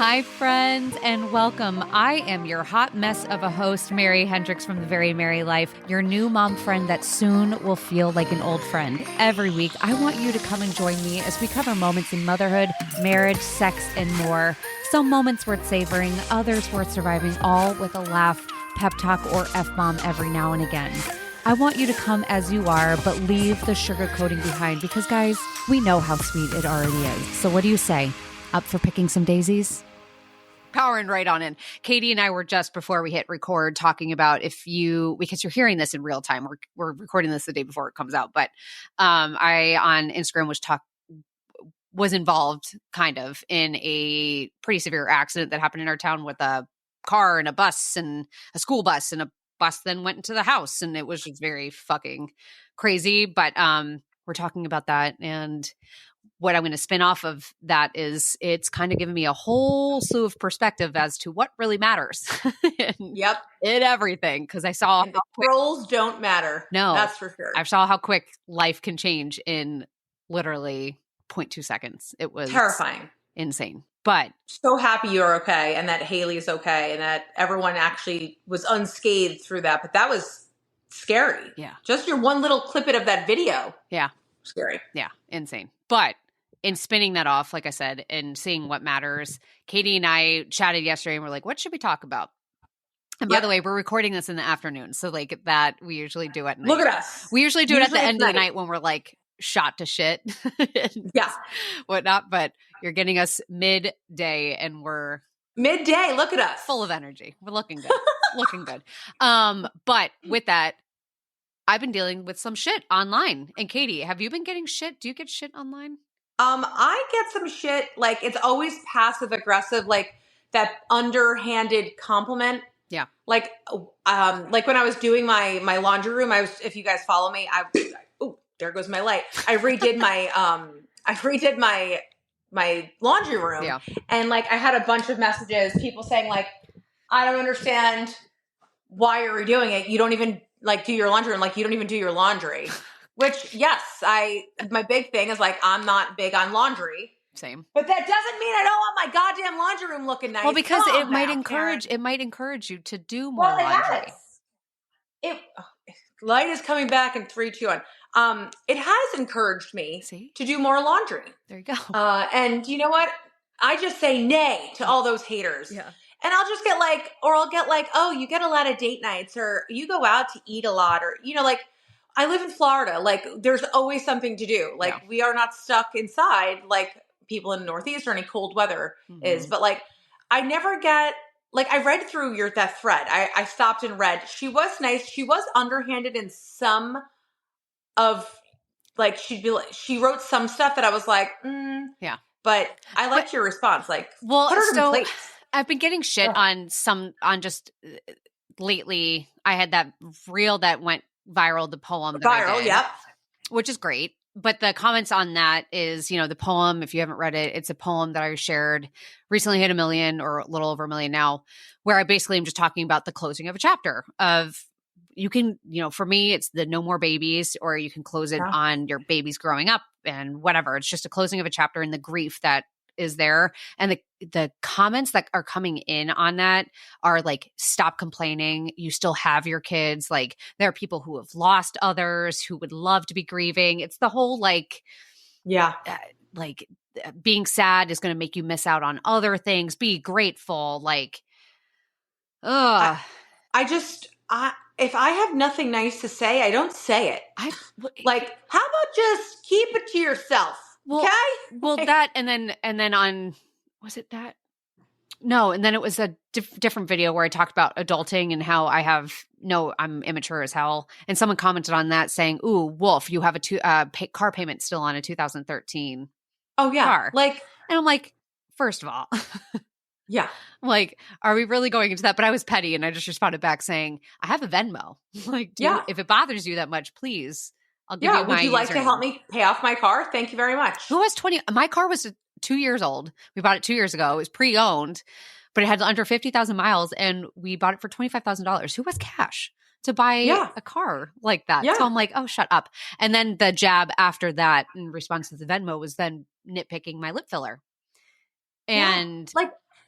Hi, friends, and welcome. I am your hot mess of a host, Mary Hendricks from The Very Merry Life, your new mom friend that soon will feel like an old friend. Every week, I want you to come and join me as we cover moments in motherhood, marriage, sex, and more. Some moments worth savoring, others worth surviving, all with a laugh, pep talk, or F-bomb every now and again. I want you to come as you are, but leave the sugarcoating behind because, guys, we know how sweet it already is. So what do you say? Up for picking some daisies? Powering right on in. Katie and I were just before we hit record talking about because you're hearing this in real time. We're recording this the day before it comes out, but I on Instagram was involved kind of in a pretty severe accident that happened in our town with a car and a bus and a school bus, and a bus then went into the house, and it was just very fucking crazy. But we're talking about that, and what I'm going to spin off of that is it's kind of given me a whole slew of perspective as to what really matters. Yep. In everything. Because I saw and the trolls don't matter. No. That's for sure. I saw how quick life can change in literally 0.2 seconds. It was terrifying. Insane. But so happy you're okay and that Haley is okay and that everyone actually was unscathed through that. But that was scary. Yeah. Just your one little clippet of that video. Yeah. Scary. Yeah. Insane. But in spinning that off, like I said, and seeing what matters, Katie and I chatted yesterday and we're like, what should we talk about? And by the way, we're recording this in the afternoon. So like that we usually do at night. Look at us. We usually do it at the end of the night when we're like shot to shit. Yeah. Whatnot. But you're getting us midday and we're midday. Look at us. Full of energy. We're looking good. Looking good. But with that, I've been dealing with some shit online. And Katie, have you been getting shit? Do you get shit online? I get some shit, like it's always passive aggressive, like that underhanded compliment. Yeah. Like when I was doing my laundry room, if you guys follow me, oh, there goes my light. I redid my laundry room. Yeah. And like, I had a bunch of messages, people saying like, I don't understand why you're redoing it. You don't even like do your laundry room. Like you don't even do your laundry. Which, yes, my big thing is like, I'm not big on laundry. Same. But that doesn't mean I don't want my goddamn laundry room looking nice. Well, because it might encourage you to do more laundry. Light is coming back in 3, 2, 1. It has encouraged me to do more laundry. There you go. And you know what? I just say nay to all those haters. Yeah. And I'll just get like, oh, you get a lot of date nights, or you go out to eat a lot, or, like, I live in Florida. Like, there's always something to do. Like, we are not stuck inside like people in the Northeast or any cold weather is. But, like, I never get, like, I read through that thread. I stopped and read. She was nice. She was underhanded in some of, like, she wrote some stuff that I was like, yeah. But I liked your response. Like, well, put her in place. I've been getting shit on just lately. I had that reel that went viral, the poem that I did, yep, which is great. But the comments on that is, the poem, if you haven't read it, it's a poem that I shared recently, hit 1 million or a little over 1 million now, where I basically am just talking about the closing of a chapter of, you can, for me, it's the no more babies, or you can close it on your babies growing up and whatever. It's just a closing of a chapter and the grief that is there. And the comments that are coming in on that are like, stop complaining. You still have your kids. Like, there are people who have lost others who would love to be grieving. It's the whole like, being sad is going to make you miss out on other things. Be grateful. Like, if I have nothing nice to say, I don't say it. Like, how about just keep it to yourself? Well, okay. Well, that and then on, was it that? No, and then it was a different video where I talked about adulting and how I'm immature as hell. And someone commented on that saying, "Ooh, Wolf, you have a car payment still on a 2013 car." Like, and I'm like, first of all, yeah, like, are we really going into that? But I was petty, and I just responded back saying, "I have a Venmo. Like, if it bothers you that much, please." I'll give you my would you like to help me pay off my car? Thank you very much. Who has 20? My car was 2 years old. We bought it 2 years ago. It was pre-owned, but it had under 50,000 miles, and we bought it for $25,000. Who has cash to buy a car like that? Yeah. So I'm like, oh, shut up. And then the jab after that in response to the Venmo was then nitpicking my lip filler. And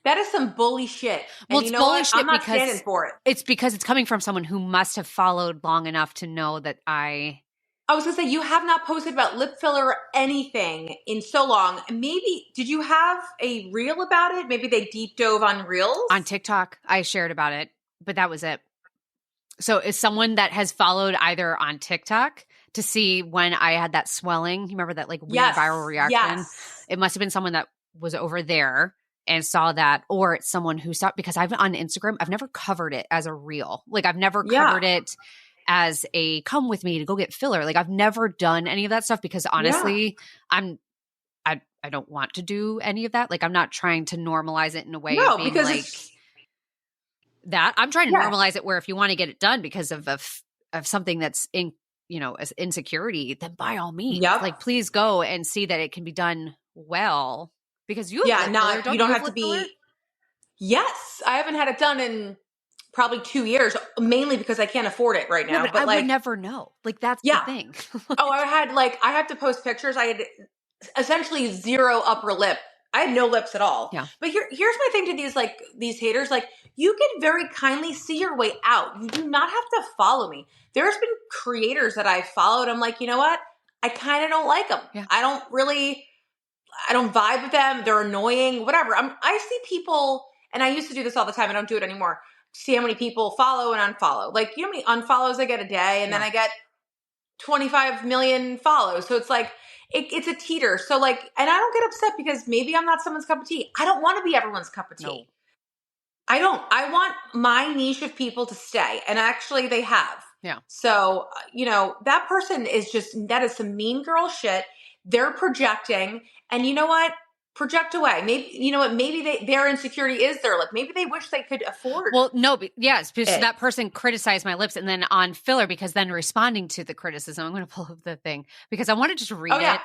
That is some bully shit. Well, And it's you know bully what? shit I'm not because standing for it. it's coming from someone who must have followed long enough to know that I was gonna say, you have not posted about lip filler or anything in so long. Maybe, did you have a reel about it? Maybe they deep dove on reels? on TikTok, I shared about it, but that was it. So is someone that has followed either on TikTok to see when I had that swelling, you remember that like weird viral reaction? Yes. It must have been someone that was over there and saw that, or it's someone who saw, because I've on Instagram, I've never covered it as a reel. Like I've never covered it as a come with me to go get filler. Like I've never done any of that stuff because honestly, I don't want to do any of that. Like I'm not trying to normalize it in a way of being because like that. I'm trying to normalize it where if you want to get it done because of something that's in, as insecurity, then by all means, like please go and see that it can be done well, because you have lip filler. You don't have to be. Yes, I haven't had it done in probably 2 years, mainly because I can't afford it right now. Yeah, but I would never know. Like that's the thing. I have to post pictures. I had essentially zero upper lip. I had no lips at all. Yeah. But here's my thing to these haters. Like, you can very kindly see your way out. You do not have to follow me. There's been creators that I followed. I'm like, you know what? I kind of don't like them. Yeah. I don't vibe with them. They're annoying, whatever. I see people, and I used to do this all the time. I don't do it anymore. See how many people follow and unfollow. Like, you know how many unfollows I get a day? And then I get 25 million follows. So it's like, it's a teeter. So like, and I don't get upset because maybe I'm not someone's cup of tea. I don't want to be everyone's cup of tea. No. I don't. I want my niche of people to stay. And actually they have. Yeah. So, that person that is some mean girl shit. They're projecting. And you know what? Project away. Maybe their insecurity is their lip. Maybe they wish they could afford. Well, no, yes, because that person criticized my lips and then on filler, because then responding to the criticism, I'm going to pull up the thing because I want to just read it,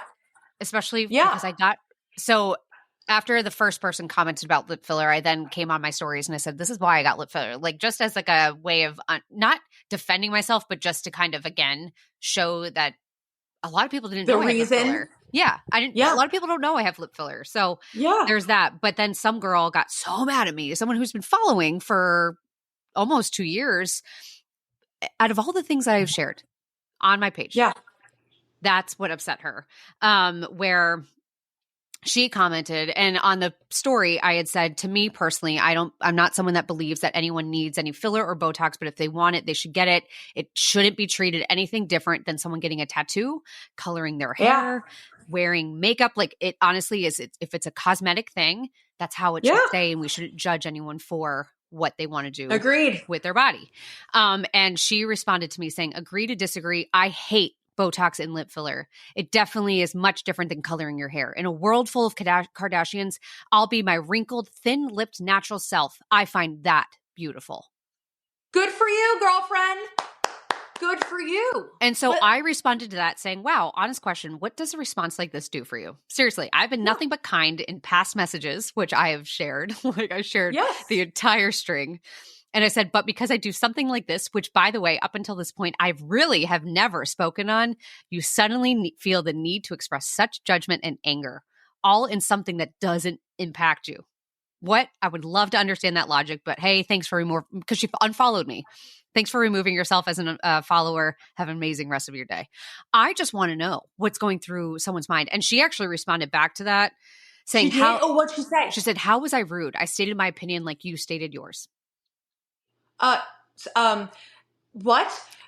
especially because I got, so after the first person commented about lip filler, I then came on my stories and I said, this is why I got lip filler. Like just as like a way of not defending myself, but just to kind of, again, show that a lot of people didn't know I had lip filler. Yeah, I didn't. Yeah. A lot of people don't know I have lip filler. So there's that. But then some girl got so mad at me, someone who's been following for almost 2 years. Out of all the things that I've shared on my page, that's what upset her. Where she commented, and on the story I had said, to me personally, I'm not someone that believes that anyone needs any filler or Botox, but if they want it, they should get it. It shouldn't be treated anything different than someone getting a tattoo, coloring their hair, wearing makeup. Like it honestly is, if it's a cosmetic thing, that's how it should stay. And we shouldn't judge anyone for what they want to do with their body. And she responded to me saying, agree to disagree. I hate Botox and lip filler. It definitely is much different than coloring your hair. In a world full of Kardashians, I'll be my wrinkled, thin-lipped natural self. I find that beautiful. Good for you, girlfriend. Good for you. And so I responded to that saying, wow, honest question. What does a response like this do for you? Seriously, I've been nothing but kind in past messages, which I have shared. Like I shared the entire string. And I said, but because I do something like this, which by the way, up until this point, I really have never spoken on, you suddenly feel the need to express such judgment and anger, all in something that doesn't impact you. What? I would love to understand that logic, but hey, thanks for removing, because she unfollowed me. Thanks for removing yourself as a follower. Have an amazing rest of your day. I just want to know what's going through someone's mind. And she actually responded back to that saying, what'd she say? She said, how was I rude? I stated my opinion like you stated yours. What?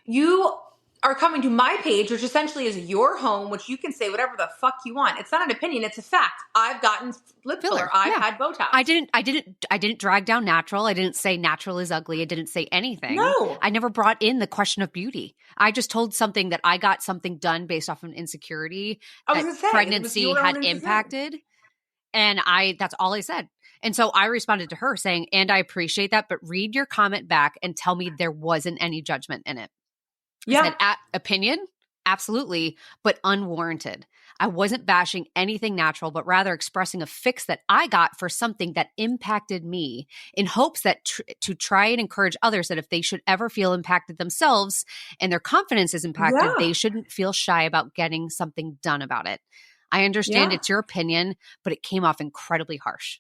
You are coming to my page, which essentially is your home, which you can say whatever the fuck you want. It's not an opinion. It's a fact. I've gotten lip filler. I've had Botox. I didn't drag down natural. I didn't say natural is ugly. I didn't say anything. No. I never brought in the question of beauty. I just told something that I got something done based off of an insecurity that pregnancy had impacted. And that's all I said. And so I responded to her saying, and I appreciate that, but read your comment back and tell me there wasn't any judgment in it. I said, opinion? Absolutely, but unwarranted. I wasn't bashing anything natural, but rather expressing a fix that I got for something that impacted me in hopes that to try and encourage others that if they should ever feel impacted themselves and their confidence is impacted, they shouldn't feel shy about getting something done about it. I understand it's your opinion, but it came off incredibly harsh.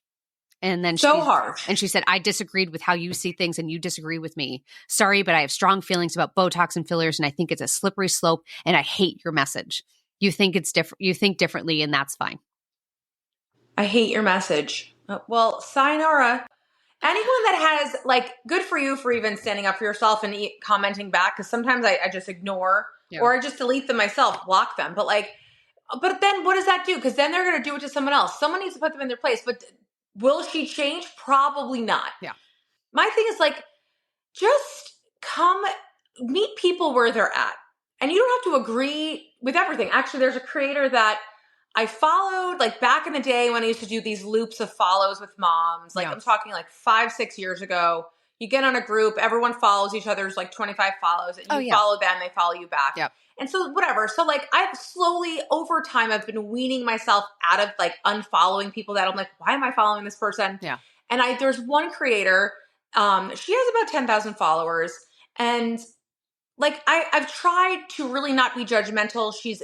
And then So harsh. And she said, I disagreed with how you see things and you disagree with me. Sorry, but I have strong feelings about Botox and fillers and I think it's a slippery slope and I hate your message. You think it's different. You think differently and that's fine. I hate your message. Well, sayonara. Anyone that has, like, good for you for even standing up for yourself and commenting back, because sometimes I just ignore or I just delete them myself, block them. But then what does that do? Because then they're going to do it to someone else. Someone needs to put them in their place. But will she change? Probably not. Yeah. My thing is, like, just come meet people where they're at. And you don't have to agree with everything. Actually, there's a creator that I followed, like, back in the day when I used to do these loops of follows with moms. Like, I'm talking like 5-6 years ago. You get on a group, everyone follows each other's like 25 follows, and you follow them, they follow you back. Yep. And so whatever. So, like, I've slowly over time, I've been weaning myself out of like unfollowing people that I'm like, why am I following this person? Yeah. And there's one creator, she has about 10,000 followers, and like, I've tried to really not be judgmental. She's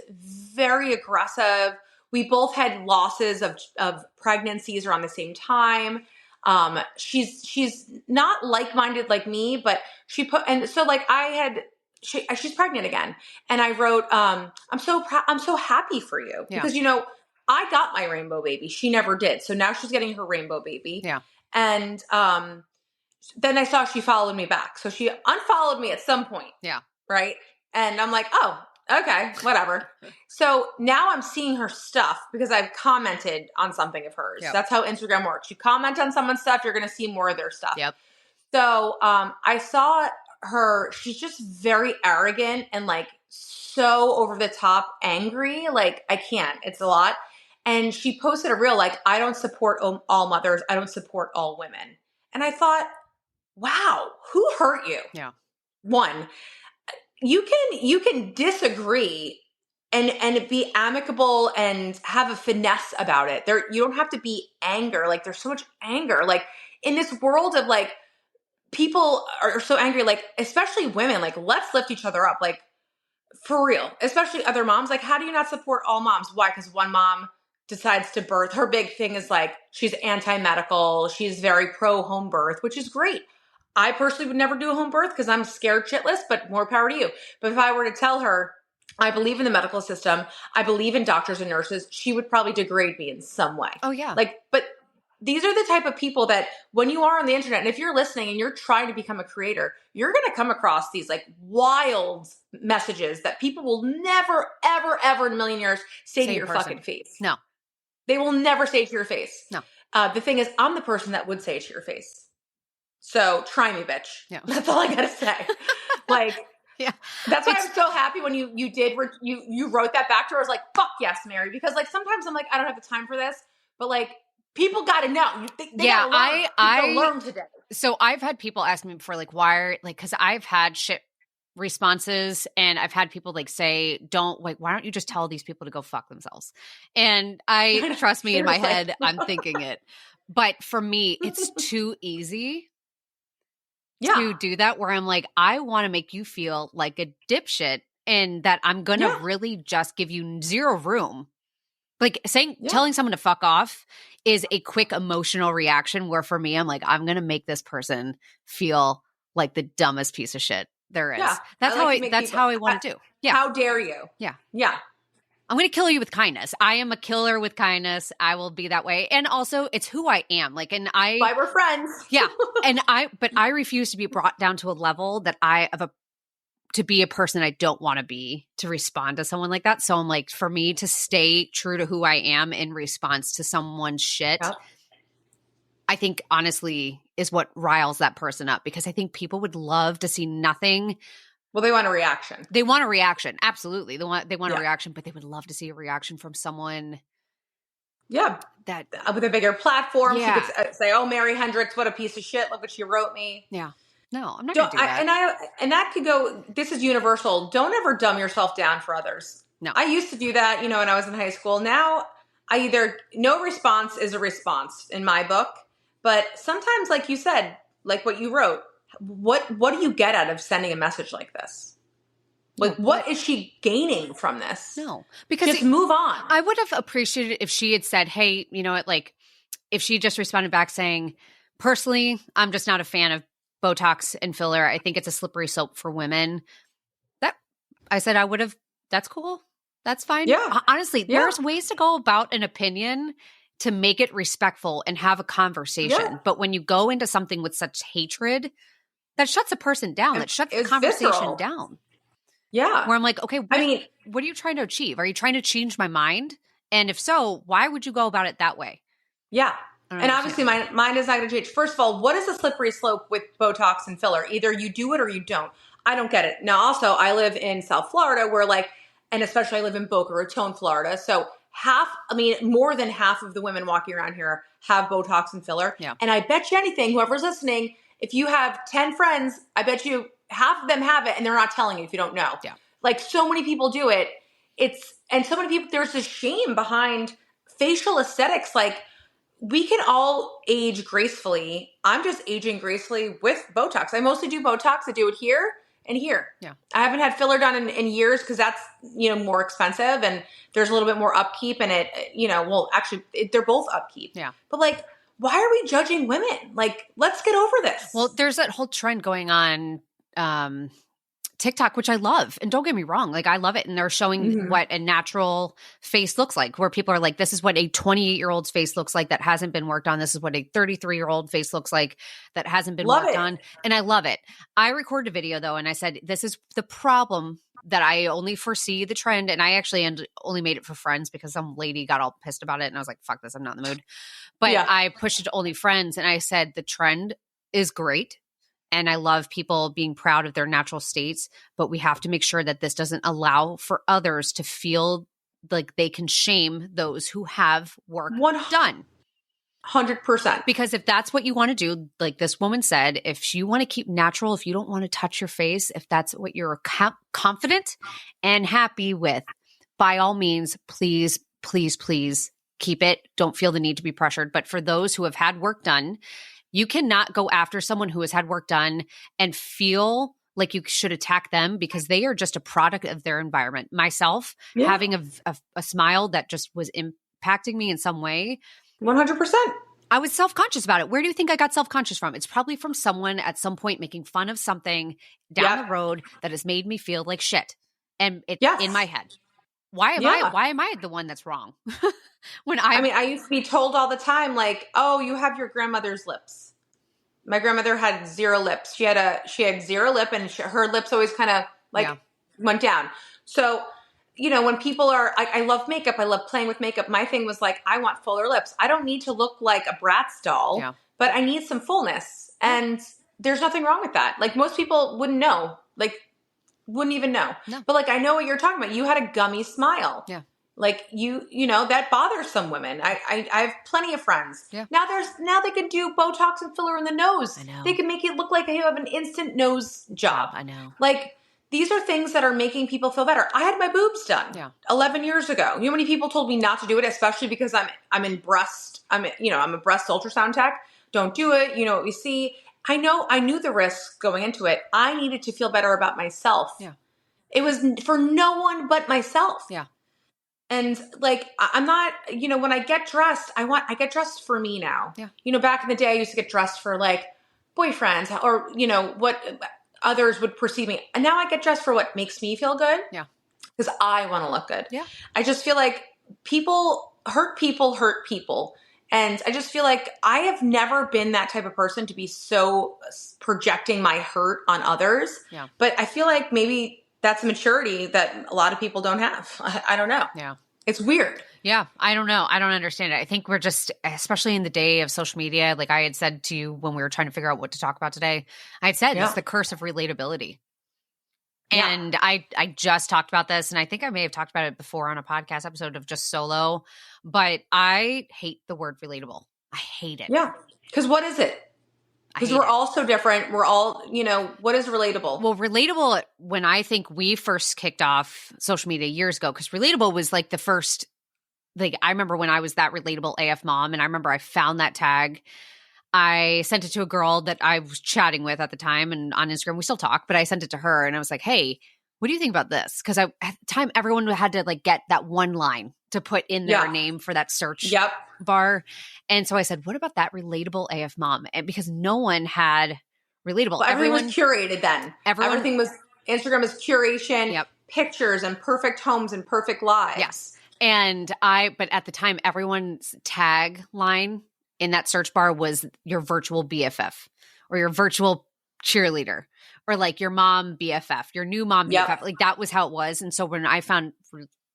very aggressive. We both had losses of pregnancies around the same time. She's not like-minded like me, but she's pregnant again. And I wrote, I'm so happy for you because, I got my rainbow baby. She never did. So now she's getting her rainbow baby. Yeah. And, then I saw she followed me back. So she unfollowed me at some point. Yeah. Right. And I'm like, oh, okay, whatever. So now I'm seeing her stuff because I've commented on something of hers. Yep. That's how Instagram works. You comment on someone's stuff, you're going to see more of their stuff. Yep. So I saw her. She's just very arrogant and like so over the top angry. Like, I can't. It's a lot. And she posted a reel like, I don't support all mothers. I don't support all women. And I thought, wow, who hurt you? Yeah. One, you can disagree and be amicable and have a finesse about it. You don't have to be anger. Like, there's so much anger. Like, in this world of like, people are so angry, like, especially women, like, let's lift each other up. Like, for real, especially other moms. Like, how do you not support all moms? Why? Because one mom decides to birth. Her big thing is like, she's anti-medical. She's very pro home birth, which is great. I personally would never do a home birth because I'm scared shitless, but more power to you. But if I were to tell her, I believe in the medical system, I believe in doctors and nurses, she would probably degrade me in some way. Oh, yeah. Like, but these are the type of people that when you are on the internet, and if you're listening and you're trying to become a creator, you're going to come across these like wild messages that people will never, ever, ever in a million years say to your fucking face. No. They will never say it to your face. No. The thing is, I'm the person that would say it to your face. So try me, bitch. Yeah. That's all I gotta say. Like, yeah, that's why I'm so happy when you wrote that back to her. I was like, fuck yes, Mary, because like sometimes I'm like, I don't have the time for this, but like people gotta know. They gotta learn. I learn today. So I've had people ask me before, like, because I've had shit responses and I've had people like say, why don't you just tell these people to go fuck themselves? And trust me, in my head, I'm thinking it. But for me, it's too easy to do that, where I'm like, I want to make you feel like a dipshit and that I'm going to really just give you zero room. Like telling someone to fuck off is a quick emotional reaction, where for me, I'm like, I'm going to make this person feel like the dumbest piece of shit there is. Yeah. That's how I want to do. Yeah. How dare you? Yeah. Yeah. I'm going to kill you with kindness. I am a killer with kindness. I will be that way. And also, it's who I am. Like, and why we're friends. Yeah. But I refuse to be brought down to a level that to be a person I don't want to be, to respond to someone like that. So I'm like, for me to stay true to who I am in response to someone's shit, I think honestly is what riles that person up, because I think people would love to see nothing. Well, they want a reaction. They want a reaction. Absolutely. They want a reaction, but they would love to see a reaction from someone. Yeah. That with a bigger platform. Yeah. She could say, oh, Mary Hendricks, what a piece of shit. Look what she wrote me. Yeah. No, I'm not going to do that. And that could go, this is universal. Don't ever dumb yourself down for others. No. I used to do that, when I was in high school. Now, no response is a response in my book. But sometimes, like you said, like what you wrote, what do you get out of sending a message like this? Like, what is she gaining from this? No, because just move on. I would have appreciated if she had said, hey, you know what, like, if she just responded back saying, personally, I'm just not a fan of Botox and filler. I think it's a slippery slope for women. That I said I would have, that's cool. That's fine. Yeah. Honestly, there's ways to go about an opinion to make it respectful and have a conversation. Yeah. But when you go into something with such hatred, that shuts a person down. That shuts the conversation visceral. down. Yeah. Where I'm like, okay, what are you trying to achieve? Are you trying to change my mind? And if so, why would you go about it that way? Yeah. And obviously mine is not going to change. First of all, what is a slippery slope with Botox and filler? Either you do it or you don't. I don't get it. Now, also, I live in South Florida where and especially I live in Boca Raton, Florida. So more than half of the women walking around here have Botox and filler. Yeah. And I bet you anything, whoever's listening, if you have 10 friends, I bet you half of them have it and they're not telling you if you don't know. Yeah. Like so many people do it. And so many people, there's this shame behind facial aesthetics. Like, we can all age gracefully. I'm just aging gracefully with Botox. I mostly do Botox. I do it here and here. Yeah. I haven't had filler done in years because that's, more expensive and there's a little bit more upkeep and they're both upkeep. Yeah. But why are we judging women? Let's get over this. Well, there's that whole trend going on, TikTok, which I love. And don't get me wrong, I love it. And they're showing what a natural face looks like, where people are like, this is what a 28-year-old's face looks like that hasn't been worked on. This is what a 33-year-old face looks like that hasn't been worked on. And I love it. I recorded a video though, and I said, this is the problem that I only foresee the trend. And I actually only made it for friends because some lady got all pissed about it. And I was like, fuck this, I'm not in the mood. But I pushed it to only friends. And I said, the trend is great. And I love people being proud of their natural states, but we have to make sure that this doesn't allow for others to feel like they can shame those who have work done. 100%. Because if that's what you want to do, like this woman said, if you want to keep natural, if you don't want to touch your face, if that's what you're confident and happy with, by all means, please, please, please keep it. Don't feel the need to be pressured. But for those who have had work done, you cannot go after someone who has had work done and feel like you should attack them because they are just a product of their environment. Myself, having a smile that just was impacting me in some way. 100%. I was self-conscious about it. Where do you think I got self-conscious from? It's probably from someone at some point making fun of something down the road that has made me feel like shit. And it's in my head. Why am I the one that's wrong? I used to be told all the time, oh, you have your grandmother's lips. My grandmother had zero lips. She had zero lip and her lips always kind of went down. So, when people I love makeup. I love playing with makeup. My thing was I want fuller lips. I don't need to look like a Bratz doll, but I need some fullness. And there's nothing wrong with that. Most people wouldn't know, wouldn't even know. No. But I know what you're talking about. You had a gummy smile. Yeah. That bothers some women. I have plenty of friends. Yeah. Now they can do Botox and filler in the nose. I know. They can make it look like you have an instant nose job. I know. These are things that are making people feel better. I had my boobs done 11 years ago. You know how many people told me not to do it, especially because I'm a breast ultrasound tech. Don't do it. You know what we see. I knew the risks going into it. I needed to feel better about myself. Yeah. It was for no one but myself. Yeah. And I'm not, when I get dressed, I get dressed for me now. Yeah. Back in the day, I used to get dressed for boyfriends or, what others would perceive me. And now I get dressed for what makes me feel good. Yeah. Because I want to look good. Yeah. I just feel like people hurt people. And I just feel like I have never been that type of person to be so projecting my hurt on others. Yeah. But I feel like maybe that's a maturity that a lot of people don't have. I don't know. Yeah. It's weird. Yeah. I don't know. I don't understand it. I think we're just, especially in the day of social media, like I had said to you when we were trying to figure out what to talk about today, I had said it's the curse of relatability. Yeah. And I just talked about this, and I think I may have talked about it before on a podcast episode of just solo, but I hate the word relatable. I hate it. Yeah. Because what is it? Because we're all so different. We're all, what is relatable? Well, relatable, when I think we first kicked off social media years ago, because relatable was the first, I remember when I was that relatable AF mom, and I remember I found that tag. I sent it to a girl that I was chatting with at the time, and on Instagram, we still talk, but I sent it to her and I was like, hey, what do you think about this? Because at the time, everyone had to get that one line. to put in their name for that search bar. And so I said, what about that relatable AF mom? And because no one had relatable. Well, everything was curated then. Everything was, Instagram was curation, pictures and perfect homes and perfect lives. Yes. And but at the time, everyone's tagline in that search bar was your virtual BFF or your virtual cheerleader or like your mom BFF, your new mom BFF. Like that was how it was. And so when I found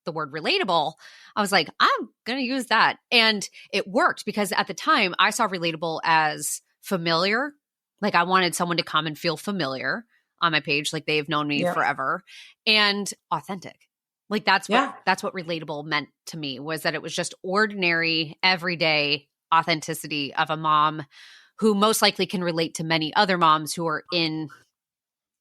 the word relatable, I was like, I'm going to use that. And it worked because at the time I saw relatable as familiar. Like I wanted someone to come and feel familiar on my page. Like they've known me forever, and authentic. Like that's what relatable meant to me, was that it was just ordinary, everyday authenticity of a mom who most likely can relate to many other moms who are in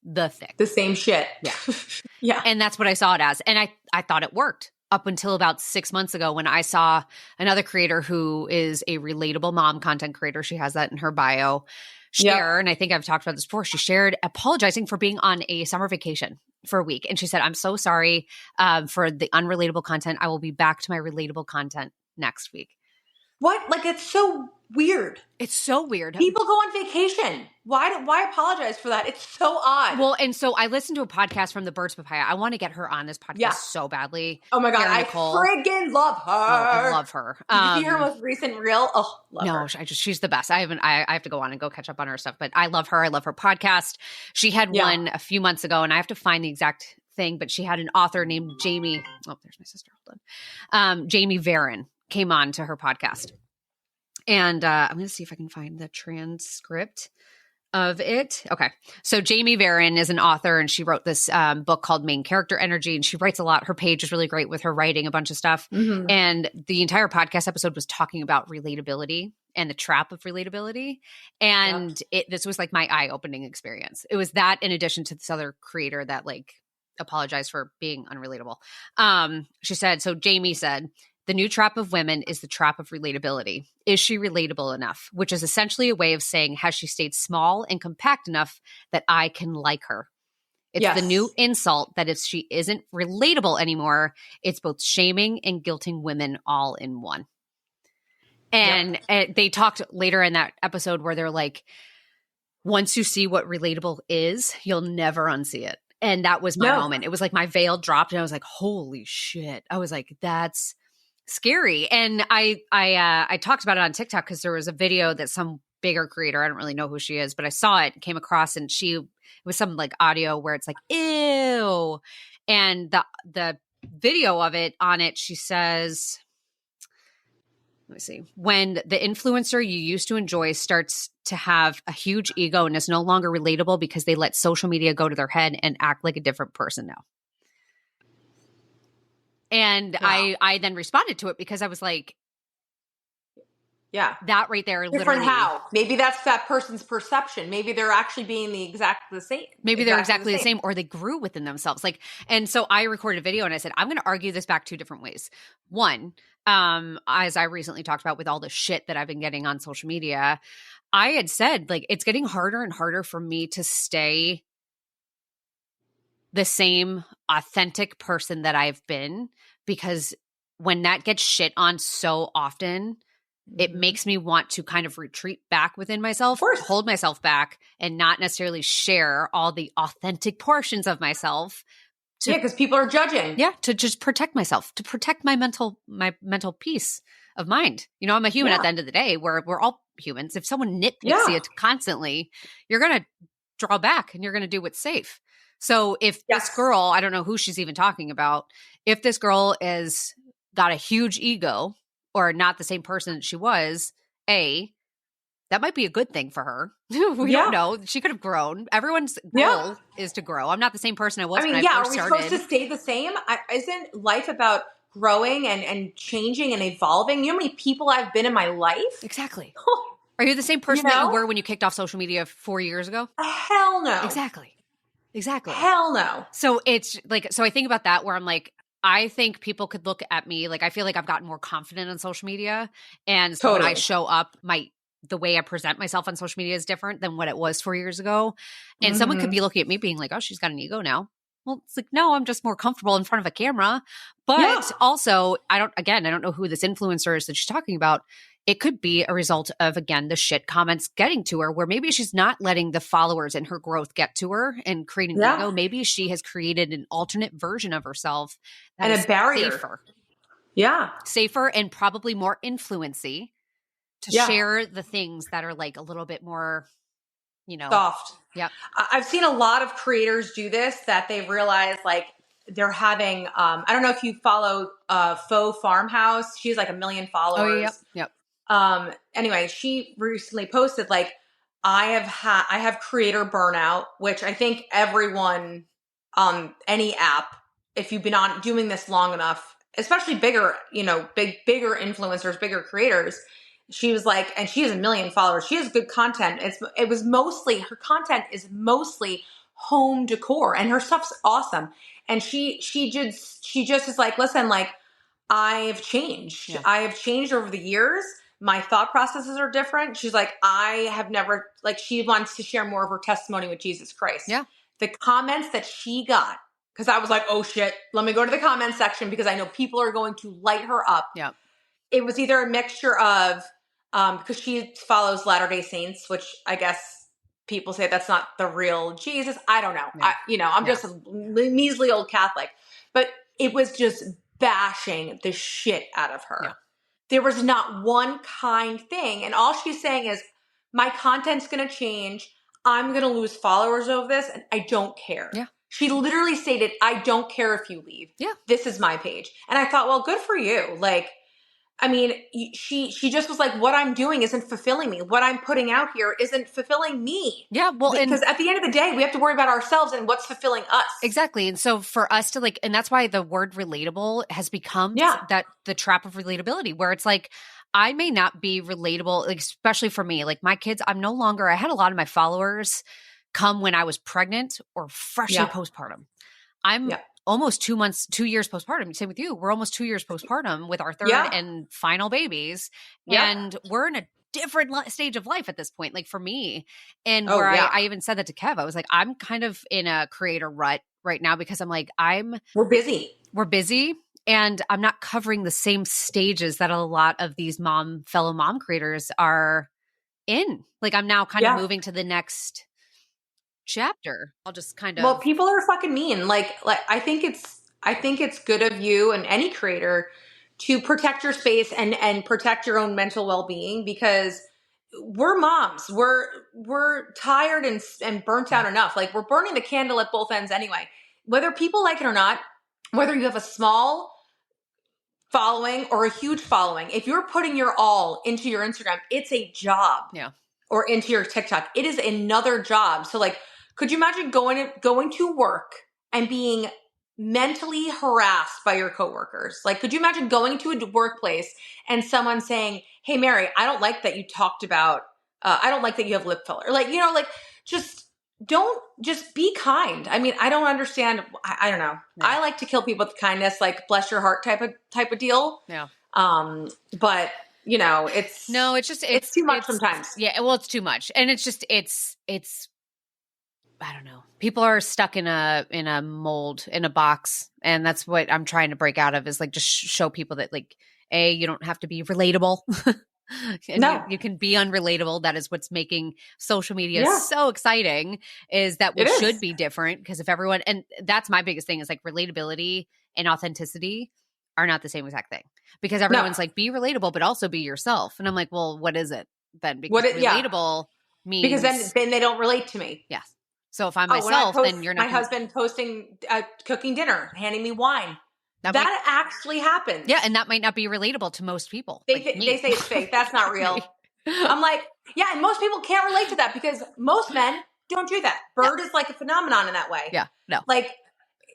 the thick. The same shit. Yeah. Yeah. And that's what I saw it as. And I thought it worked up until about 6 months ago when I saw another creator who is a relatable mom content creator. She has that in her bio. Share, and I think I've talked about this before, she shared apologizing for being on a summer vacation for a week. And she said, I'm so sorry for the unrelatable content. I will be back to my relatable content next week. What? Like, it's so weird. It's so weird. People go on vacation. Why apologize for that? It's so odd. Well, and so I listened to a podcast from the Birds Papaya. I want to get her on this podcast so badly. Oh my God. I friggin' love her. Oh, I love her. Did you see her most recent reel? Oh, love her. No, she's the best. I have to go on and go catch up on her stuff, but I love her. I love her podcast. She had one a few months ago, and I have to find the exact thing, but she had an author named Jamie. Oh, there's my sister. Hold on. Jamie Varon came on to her podcast. And I'm going to see if I can find the transcript of it. Okay. So Jamie Varon is an author, and she wrote this book called Main Character Energy, and she writes a lot. Her page is really great with her writing a bunch of stuff. Mm-hmm. And the entire podcast episode was talking about relatability and the trap of relatability. And this was like my eye-opening experience. It was that in addition to this other creator that like apologized for being unrelatable. She said, so Jamie said, the new trap of women is the trap of relatability. Is she relatable enough? Which is essentially a way of saying, has she stayed small and compact enough that I can like her? It's the new insult that if she isn't relatable anymore, it's both shaming and guilting women all in one. And they talked later in that episode where they're like, once you see what relatable is, you'll never unsee it. And that was my moment. It was like my veil dropped and I was like, holy shit. I was like, that's scary. And I talked about it on TikTok because there was a video that some bigger creator, I don't really know who she is, but I saw it, came across, and it was some like audio where it's like, ew. And the video of it on it, she says, let me see, when the influencer you used to enjoy starts to have a huge ego and is no longer relatable because they let social media go to their head and act like a different person now. And I then responded to it because I was like, that right there, different literally. How? Maybe that's that person's perception. Maybe they're actually being the same. Maybe they're exactly the same, or they grew within themselves. Like, and so I recorded a video and I said, I'm going to argue this back two different ways. One, as I recently talked about with all the shit that I've been getting on social media, I had said like, it's getting harder and harder for me to stay the same authentic person that I've been, because when that gets shit on so often, it makes me want to kind of retreat back within myself, hold myself back, and not necessarily share all the authentic portions of myself. Because people are judging. Yeah, to just protect myself, to protect my mental peace of mind. You know, I'm a human at the end of the day. We're all humans. If someone nitpicks it constantly, you're going to draw back and you're going to do what's safe. So if this girl, I don't know who she's even talking about, if this girl is got a huge ego or not the same person that she was, that might be a good thing for her. We don't know. She could have grown. Everyone's goal is to grow. I'm not the same person I was when I first started. Are we supposed to stay the same? Isn't life about growing and changing and evolving? You know how many people I've been in my life? Exactly. Are you the same person that you were when you kicked off social media 4 years ago? Hell no. Exactly. Hell no. So it's like, so I think about that where I'm like, I think people could look at me, like I feel like I've gotten more confident on social media. And so when I show up, the way I present myself on social media is different than what it was 4 years ago. And someone could be looking at me being like, oh, she's got an ego now. well, it's like, no, I'm just more comfortable in front of a camera. Yeah. But also, I don't know who this influencer is that she's talking about. It could be a result of, again, the shit comments getting to her, where maybe she's not letting the followers and her growth get to her and creating Yeah. ego. Maybe she has created an alternate version of herself that And is a barrier. safer. Yeah. Safer and probably more influency to Yeah. share the things that are like a little bit more, Soft. Yep. I've seen a lot of creators do this, that they've realized like they're having, I don't know if you follow Faux Farmhouse. She has like 1 million Oh, yep. followers. Yep. Anyway, she recently posted like, I have creator burnout, which I think everyone on any app, if you've been on doing this long enough, especially bigger, bigger influencers, bigger creators, she was like, and she has 1 million followers. She has good content. Her content is mostly home decor, and her stuff's awesome. And she just is like, listen, like, I've changed. Yeah. I have changed over the years. My thought processes are different. She's like, I have never, like, she wants to share more of her testimony with Jesus Christ. Yeah. The comments that she got, because I was like, oh shit, let me go to the comment section because I know people are going to light her up. Yeah. It was either a mixture of, because she follows Latter-day Saints, which I guess people say that's not the real Jesus. I don't know. Yeah. I'm just a measly old Catholic, but it was just bashing the shit out of her. Yeah. There was not one kind thing. And all she's saying is, my content's going to change. I'm going to lose followers over this, and I don't care. Yeah. She literally stated, I don't care if you leave. Yeah. This is my page. And I thought, well, good for you. Like, I mean, she just was like, what I'm doing isn't fulfilling me. What I'm putting out here isn't fulfilling me. Yeah. Well, because at the end of the day, we have to worry about ourselves and what's fulfilling us. Exactly. And so for us to and that's why the word relatable has become that the trap of relatability, where it's like, I may not be relatable, like, especially for me, like my kids, I had a lot of my followers come when I was pregnant or freshly postpartum. I'm almost 2 years postpartum. Same with you. We're almost 2 years postpartum with our third and final babies. And we're in a different stage of life at this point, like for me. And I even said that to Kev. I was like, I'm kind of in a creator rut right now because I'm like, we're busy. And I'm not covering the same stages that a lot of these fellow mom creators are in. Like I'm now kind of moving to the next chapter. I'll just kind of. Well, people are fucking mean. Like I think it's good of you and any creator to protect your space and protect your own mental well-being, because we're moms. We're tired and burnt out enough. Like we're burning the candle at both ends anyway. Whether people like it or not, whether you have a small following or a huge following, if you're putting your all into your Instagram, it's a job. Yeah. Or into your TikTok, it is another job. So like, could you imagine going to work and being mentally harassed by your coworkers? Like, could you imagine going to a workplace and someone saying, hey, Mary, I don't like that you talked about, I don't like that you have lip filler. Like, just be kind. I mean, I don't understand. I don't know. Yeah. I like to kill people with kindness, like bless your heart type of deal. Yeah. But it's too much sometimes. Yeah. Well, it's too much. And it's just, it's, I don't know. People are stuck in a mold, in a box. And that's what I'm trying to break out of, is like, just show people that like, you don't have to be relatable. You can be unrelatable. That is what's making social media so exciting, is that we should be different. Because if everyone, and that's my biggest thing, is like relatability and authenticity are not the same exact thing, because everyone's like, be relatable, but also be yourself. And I'm like, well, what is it then? Because relatable means, because then they don't relate to me. Yes. So if I'm myself, then you're not. My husband posting, cooking dinner, handing me wine. That actually happens. Yeah, and that might not be relatable to most people. They say it's fake. That's not real. I'm like, yeah, and most people can't relate to that because most men don't do that. Bird is like a phenomenon in that way. Yeah, no. Like,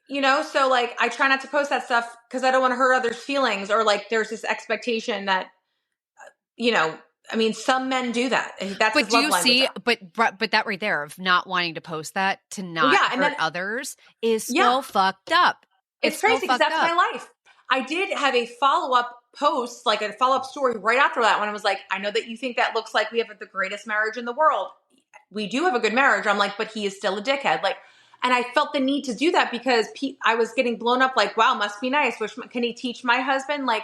so like I try not to post that stuff because I don't want to hurt others' feelings, or like there's this expectation that, I mean, some men do that. That's but do you see? But that right there of not wanting to post that to not hurt others is so fucked up. It's crazy because that's my life. I did have a follow-up post, like a follow-up story right after that, when I was like, I know that you think that looks like we have the greatest marriage in the world. We do have a good marriage. I'm like, but he is still a dickhead. Like, And I felt the need to do that because I was getting blown up like, wow, must be nice. Can he teach my husband? Like,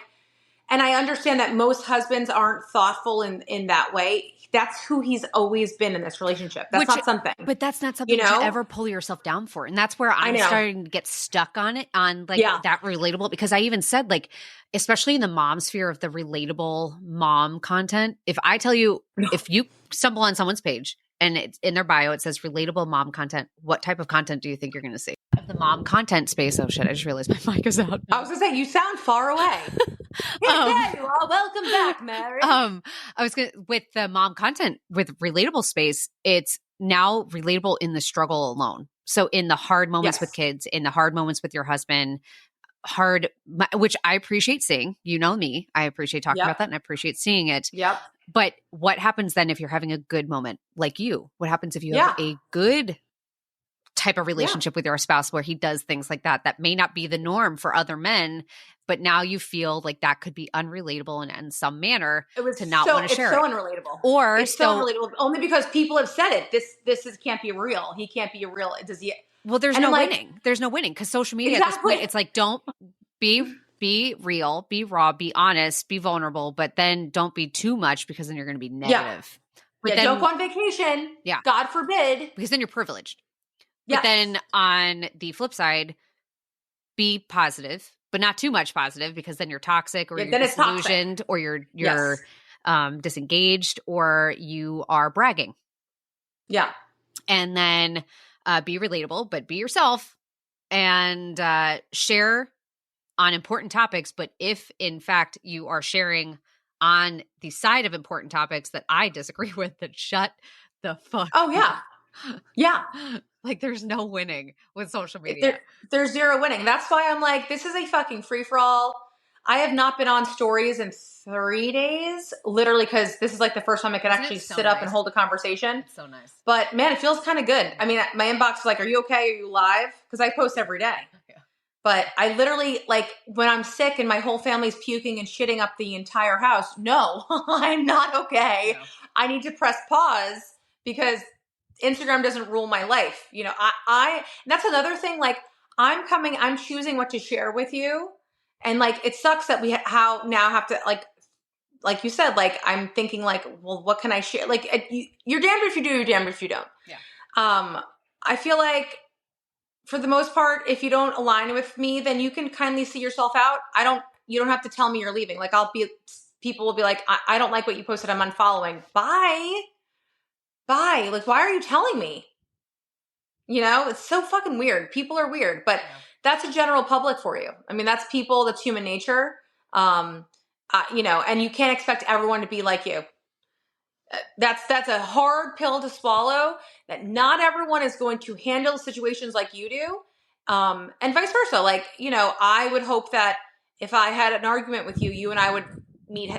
and I understand that most husbands aren't thoughtful in that way. That's who he's always been in this relationship. That's not something. But that's not something to ever pull yourself down for. And that's where I'm starting to get stuck on it, on like that relatable, because I even said like, especially in the mom sphere of the relatable mom content, if I tell you, if you stumble on someone's page and it's in their bio, it says relatable mom content, what type of content do you think you're going to see? The mom content space. Oh shit, I just realized my mic is out. I was going to say, you sound far away. There you are. Welcome back, Mary. With the mom content, with relatable space, it's now relatable in the struggle alone. So in the hard moments with kids, in the hard moments with your husband, which I appreciate seeing, you know me, I appreciate talking about that and I appreciate seeing it. Yep. But what happens then if you're having a good moment like you? What happens if you have a good type of relationship with your spouse where he does things like that may not be the norm for other men, but now you feel like that could be unrelatable in some manner to not want to share it. It's so unrelatable. Or it's so unrelatable only because people have said it. This can't be real. He can't be real. Does he? Well, there's no winning. There's no winning because social media at this point, it's like, don't be real, be raw, be honest, be vulnerable, but then don't be too much because then you're going to be negative. But then, don't go on vacation. Yeah. God forbid. Because then you're privileged. But then on the flip side, be positive, but not too much positive because then you're toxic or you're disillusioned or you're disengaged or you are bragging. Yeah. And then be relatable, but be yourself and share on important topics. But if in fact you are sharing on the side of important topics that I disagree with, then shut the fuck up. Oh, yeah. Yeah. Like there's no winning with social media. There's zero winning. That's why I'm like, this is a fucking free-for-all. I have not been on stories in 3 days, literally, because this is like the first time I could actually sit up and hold a conversation. It's so nice. But man, it feels kind of good. I mean, my inbox is like, are you okay? Are you live? Because I post every day. Yeah. But I literally, like, when I'm sick and my whole family's puking and shitting up the entire house, no, I'm not okay. No. I need to press pause because Instagram doesn't rule my life. You know, I that's another thing. Like I'm choosing what to share with you. And like, it sucks that we now have to like you said, like, I'm thinking like, well, what can I share? Like you're damned if you do, you're damned if you don't. Yeah. I feel like for the most part, if you don't align with me, then you can kindly see yourself out. You don't have to tell me you're leaving. Like people will be like, I don't like what you posted. I'm unfollowing. Bye. Like, why are you telling me? You know, it's so fucking weird. People are weird, but that's a general public for you. I mean, that's people, that's human nature. You know, and you can't expect everyone to be like you. That's a hard pill to swallow, that not everyone is going to handle situations like you do. And vice versa. Like, you know, I would hope that if I had an argument with you, you and I would meet,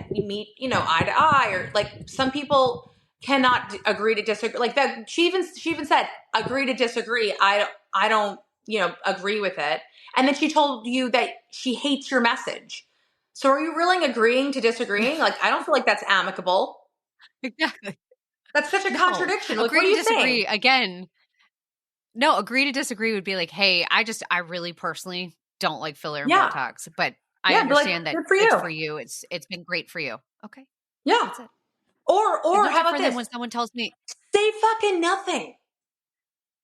you know, eye to eye, or like some people cannot agree to disagree. Like that, she even said, agree to disagree. I don't, you know, agree with it. And then she told you that she hates your message. So are you really agreeing to disagreeing? Like, I don't feel like that's amicable. Exactly. That's such a contradiction. Like, agree to disagree again. No, agree to disagree would be like, hey, I really personally don't like filler and Botox, but I understand that it's for you. It's been great for you. Okay. Yeah. That's it. Or how about this? When someone tells me, say fucking nothing.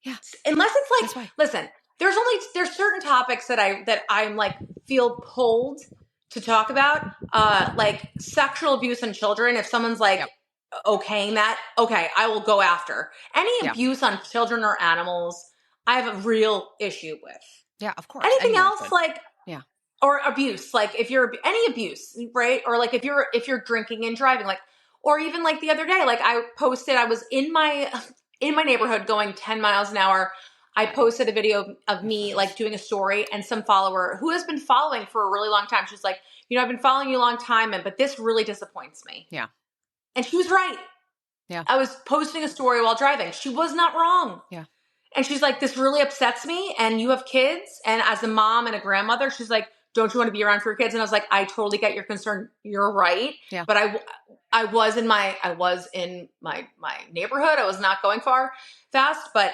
Yeah. Unless it's like, listen, there's certain topics that I'm like feel pulled to talk about, like sexual abuse in children. If someone's like okaying that, okay, I will go after. Any abuse on children or animals, I have a real issue with. Yeah, of course. Anything else, like, or abuse, like if you're any abuse, right? Or like if you're drinking and driving, like, or even like the other day, like I posted, I was in my neighborhood going 10 miles an hour. I posted a video of me like doing a story, and some follower who has been following for a really long time, she's like, you know, I've been following you a long time, but this really disappoints me. Yeah. And she was right. Yeah. I was posting a story while driving. She was not wrong. Yeah. And she's like, this really upsets me. And you have kids. And as a mom and a grandmother, she's like, don't you want to be around for your kids? And I was like, I totally get your concern. You're right. Yeah. But I was in my neighborhood. I was not going fast, but,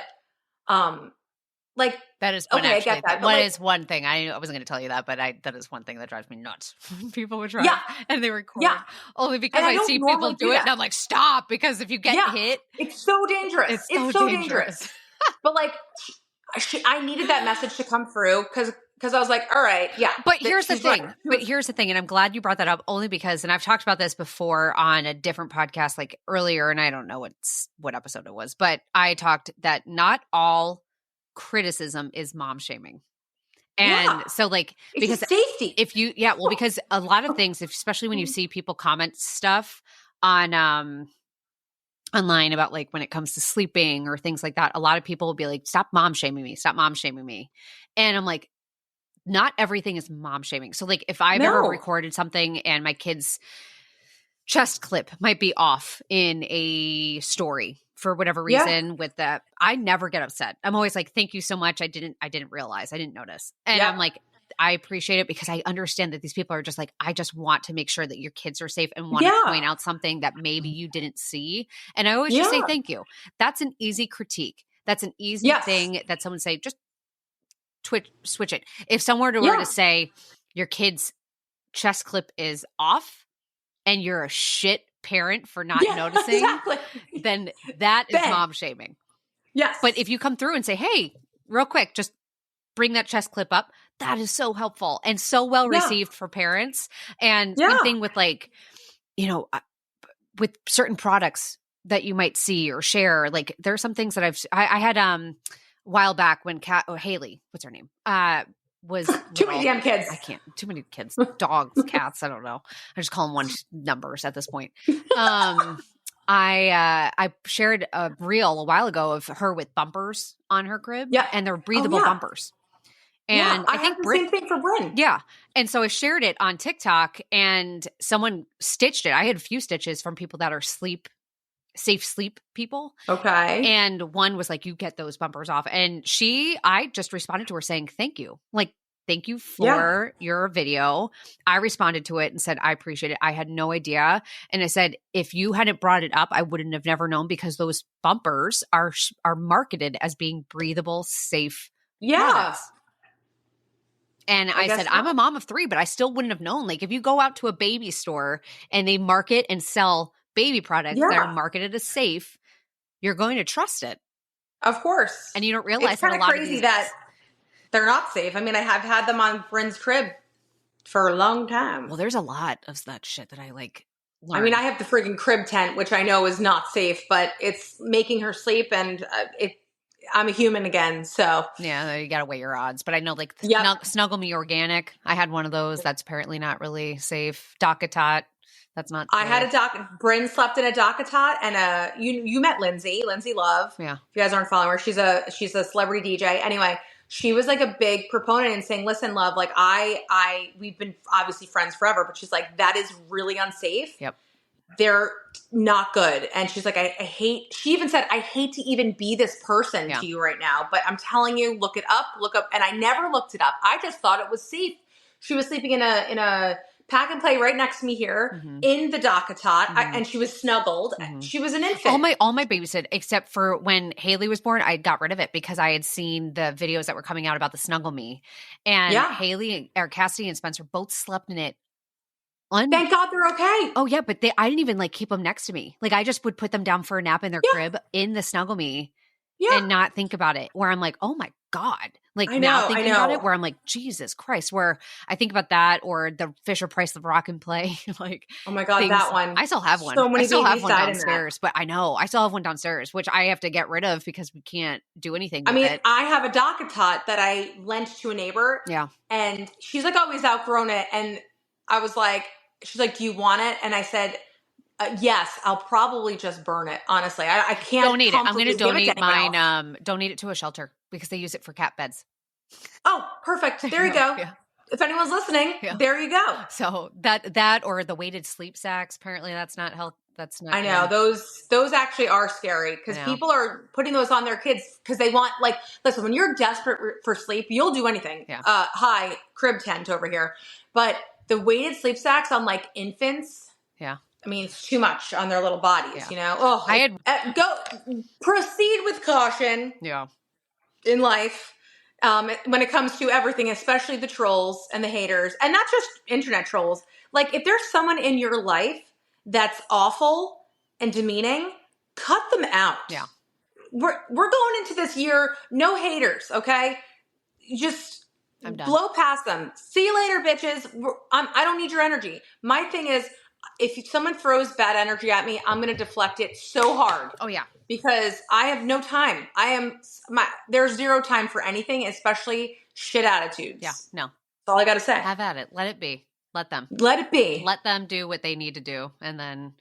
Like, that is one okay, I actually. get that. But What like, is one thing? I wasn't going to tell you that, but that is one thing that drives me nuts. People would drive yeah, and they record yeah. only because And I I don't see people normally do do it, and that. I'm like, stop! Because if you get Yeah. hit, It's so dangerous. it's It's so so dangerous. dangerous. But like, I needed that message to come through because I was like, all right, yeah. But here's the she's thing. right. But here's the thing, and I'm glad you brought that up only because, and I've talked about this before on a different podcast, like earlier, and I don't know what episode it was, but I talked that not all criticism is mom shaming. And Yeah. so like, It's because just safety. if you, yeah, well, because a lot of things, especially when you see people comment stuff on, online about like when it comes to sleeping or things like that, a lot of people will be like, stop mom shaming me, stop mom shaming me. And I'm like, not everything is mom shaming. So like if I've ever No. recorded something and my kid's chest clip might be off in a story for whatever Yeah. reason with that, I never get upset. I'm always like, thank you so much. I didn't realize, I didn't notice. And Yeah. I'm like, I appreciate it because I understand that these people are just like, I just want to make sure that your kids are safe and want to Yeah. point out something that maybe you didn't see. And I always just say, Yeah. thank you. That's an easy critique. That's an easy Yes. thing that someone say, just switch it. If someone were Yeah. to say your kid's chest clip is off and you're a shit parent for not Yeah, noticing, exactly. then that is Ben. mom shaming. Yes. But if you come through and say, hey, real quick, just bring that chest clip up, that is so helpful and so well Yeah. received for parents. And Yeah. same thing with like, you know, with certain products that you might see or share. Like there are some things that I had a while back when Haley, what's her name? Was Too many damn kids. I can't. Too many kids, dogs, cats. I don't know. I just call them one numbers at this point. I shared a reel a while ago of her with bumpers on her crib. Yeah. And they're breathable yeah. bumpers. And yeah, I think the same thing for Bryn. Yeah. And so I shared it on TikTok and someone stitched it. I had a few stitches from people that are safe sleep people. Okay. And one was like, you get those bumpers off. And I just responded to her saying, thank you. Like, thank you for your video. I responded to it and said, I appreciate it. I had no idea. And I said, if you hadn't brought it up, I wouldn't have never known because those bumpers are marketed as being breathable, safe products. And I said, I'm a mom of 3, but I still wouldn't have known. Like if you go out to a baby store and they market and sell baby products that are marketed as safe, you're going to trust it. Of course. And you don't realize it's kind of crazy that they're not safe. I mean, I have had them on Bryn's crib for a long time. Well, there's a lot of that shit that I like learned. I mean, I have the friggin' crib tent, which I know is not safe, but it's making her sleep and I'm a human again, so. Yeah, you got to weigh your odds. But I know like Snuggle Me Organic, I had one of those. That's apparently not really safe. DockATot, that's not safe. I had Bryn slept in a DockATot and you met Lindsay Love. Yeah. If you guys aren't following her, she's a celebrity DJ. Anyway, she was like a big proponent in saying, listen, love, like we've been obviously friends forever, but she's like, that is really unsafe. Yep. They're not good. And she's like, she even said, I hate to even be this person to you right now, but I'm telling you, look up. And I never looked it up. I just thought it was safe. She was sleeping in a pack and play right next to me here in the DockATot, and she was snuggled. She was an infant. All my babies did, except for when Haley was born, I got rid of it because I had seen the videos that were coming out about the Snuggle Me. And Haley, or Cassidy and Spencer both slept in it. Thank God they're okay. Oh yeah, but I didn't even like keep them next to me. Like I just would put them down for a nap in their crib in the Snuggle Me and not think about it. Where I'm like, oh my God. Like now thinking about it, where I'm like, Jesus Christ, where I think about that or the Fisher Price the Rock and Play. Like, oh my God, that one. I still have one. So many I still have babies one died downstairs, but I know I still have one downstairs, which I have to get rid of because we can't do anything with it. I have a DockATot that I lent to a neighbor. Yeah. And she's like always outgrown it. And I was like, she's like, do you want it? And I said, yes, I'll probably just burn it. Honestly, I can't donate it. I'm going to donate mine. Donate it to a shelter because they use it for cat beds. Oh, perfect. There you go. Yeah. If anyone's listening, there you go. So that or the weighted sleep sacks. Apparently, that's not health. That's not. I know those actually are scary because people are putting those on their kids because they want listen. When you're desperate for sleep, you'll do anything. Yeah. Hi, crib tent over here, but the weighted sleep sacks on infants. Yeah. I mean, it's too much on their little bodies, you know? Oh, proceed with caution. Yeah. In life. when it comes to everything, especially the trolls and the haters, and not just internet trolls. Like, if there's someone in your life that's awful and demeaning, cut them out. Yeah. We're going into this year, no haters, okay? Just I'm done. blow past them. See you later, bitches. I don't need your energy. My thing is, if someone throws bad energy at me, I'm going to deflect it so hard. Oh, yeah. Because I have no time. There's zero time for anything, especially shit attitudes. Yeah, no. That's all I got to say. Have at it. Let it be. Let them. Let it be. Let them do what they need to do. And then,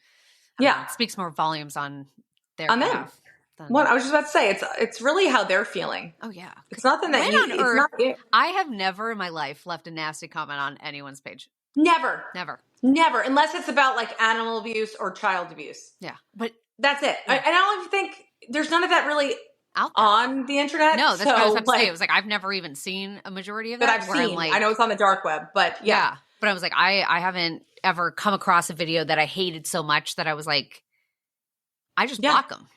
it speaks more volumes on their behalf. What I was just about to say, it's really how they're feeling. Oh, yeah. It's nothing that When on earth, not you. I have never in my life left a nasty comment on anyone's page. Never. Never. Unless it's about like animal abuse or child abuse. Yeah. But that's it. Yeah. I don't even think there's none of that really out there on the internet. No, that's what I was about to say. It was like, I've never even seen a majority of that. I've seen. I know it's on the dark web, but yeah. But I was like, I haven't ever come across a video that I hated so much that I was like, I just block them.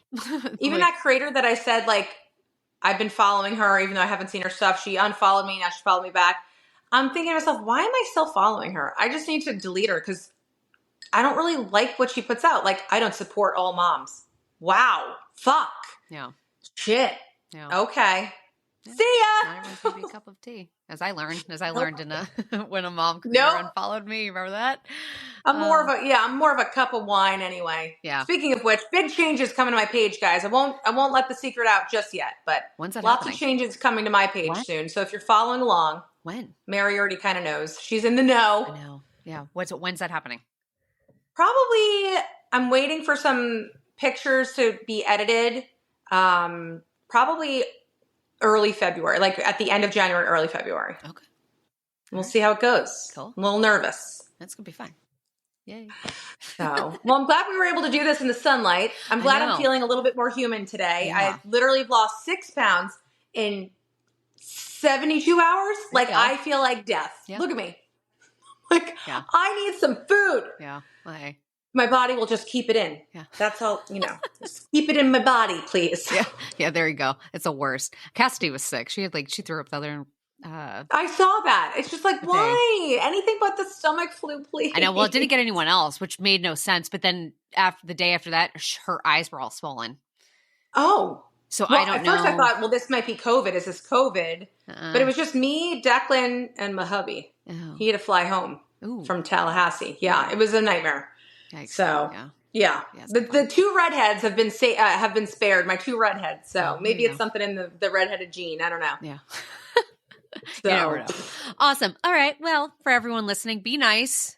Even that creator that I said, like, I've been following her, even though I haven't seen her stuff. She unfollowed me. Now she followed me back. I'm thinking to myself, why am I still following her? I just need to delete her because I don't really like what she puts out. Like, I don't support all moms. Wow. Fuck. Yeah. Shit. Yeah. Okay. Yeah. See ya. Not everyone's gonna be a cup of tea. As I learned in when a mom unfollowed me. Remember that? I'm more of a cup of wine anyway. Yeah. Speaking of which, big changes coming to my page, guys. I won't let the secret out just yet, but when's that lots happening? of changes coming to my page soon. So if you're following along, when? Mary already kind of knows. She's in the know. I know. Yeah. When's that happening? Probably, I'm waiting for some pictures to be edited. Probably early February, like at the end of January, early February. Okay. We'll see how it goes. Cool. I'm a little nervous. That's going to be fine. Yay. So, well, I'm glad we were able to do this in the sunlight. I'm glad I'm feeling a little bit more human today. Yeah. I literally have lost 6 pounds in 72 hours. Like, I feel like death. Yeah. Look at me. Like, I need some food. Yeah. Okay. My body will just keep it in. Yeah. That's all, just keep it in my body, please. Yeah. Yeah, there you go. It's the worst. Cassidy was sick. She threw up the other. I saw that. It's just like, why? Anything but the stomach flu, please. I know. Well, it didn't get anyone else, which made no sense. But then the day after that, her eyes were all swollen. Oh. So I don't know. At first I thought, well, this might be COVID. Is this COVID? But it was just me, Declan, and my hubby. Oh. He had to fly home from Tallahassee. Yeah, it was a nightmare. Yikes. So, yeah. The 2 redheads have been spared. My 2 redheads. So maybe it's something in the redheaded gene. I don't know. Yeah. So. You never know. Awesome. All right. Well, for everyone listening, be nice.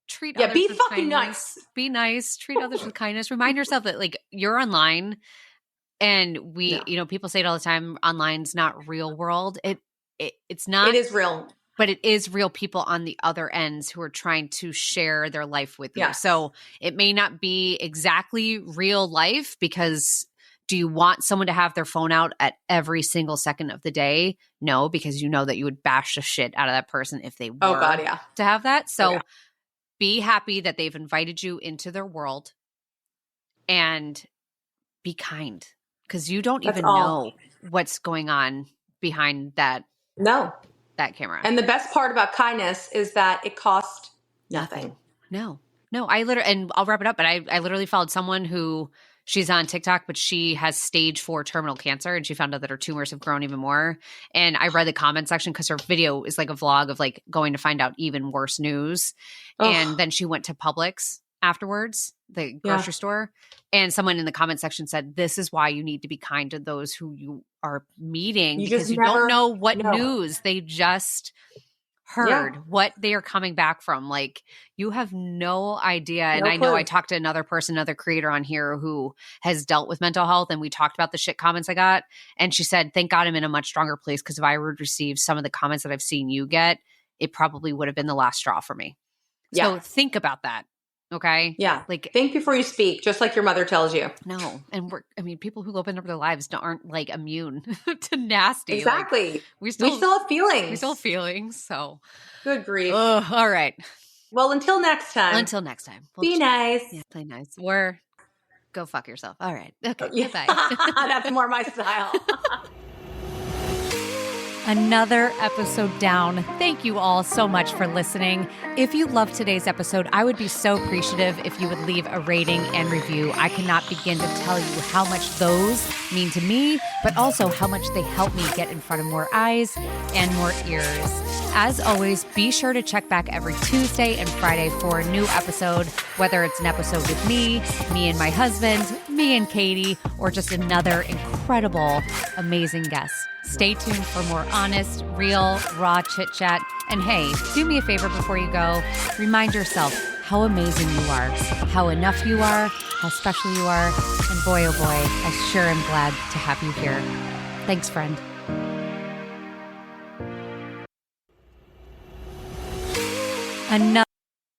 Treat others be with fucking kindness. nice. Be nice. Treat others with kindness. Remind yourself that like you're online, and people say it all the time. Online's not real world. It's not. It is real. But it is real people on the other ends who are trying to share their life with you. So it may not be exactly real life because do you want someone to have their phone out at every single second of the day? No, because you know that you would bash the shit out of that person if they were to have that. So be happy that they've invited you into their world and be kind because you don't even know what's going on behind that. No. That camera. And the best part about kindness is that it costs nothing. No. And I'll wrap it up, but I literally followed someone who she's on TikTok, but she has stage 4 terminal cancer and she found out that her tumors have grown even more. And I read the comment section because her video is like a vlog of like going to find out even worse news. And then she went to Publix afterwards, the grocery store. And someone in the comment section said, this is why you need to be kind to those who you are meeting because you don't know what news they just heard, what they are coming back from. Like you have no idea. And I know I talked to another creator on here who has dealt with mental health. And we talked about the shit comments I got. And she said, thank God I'm in a much stronger place because if I would receive some of the comments that I've seen you get, it probably would have been the last straw for me. So think about that. Okay. Yeah. Like think before you speak, just like your mother tells you. No. And people who open up their lives aren't like immune to nasty. Exactly. Like, we still have feelings. We still have feelings. So good grief. All right. Well, until next time. Be nice. Yeah. Play nice. Or go fuck yourself. All right. Okay. Yeah. Goodbye. That's more my style. Another episode down. Thank you all so much for listening. If you loved today's episode, I would be so appreciative if you would leave a rating and review. I cannot begin to tell you how much those mean to me, but also how much they help me get in front of more eyes and more ears. As always, be sure to check back every Tuesday and Friday for a new episode, whether it's an episode with me and my husband, me and Katie, or just another incredible, amazing guest. Stay tuned for more honest, real, raw chit-chat. And hey, do me a favor before you go. Remind yourself how amazing you are, how enough you are, how special you are. And boy, oh boy, I sure am glad to have you here. Thanks, friend. Another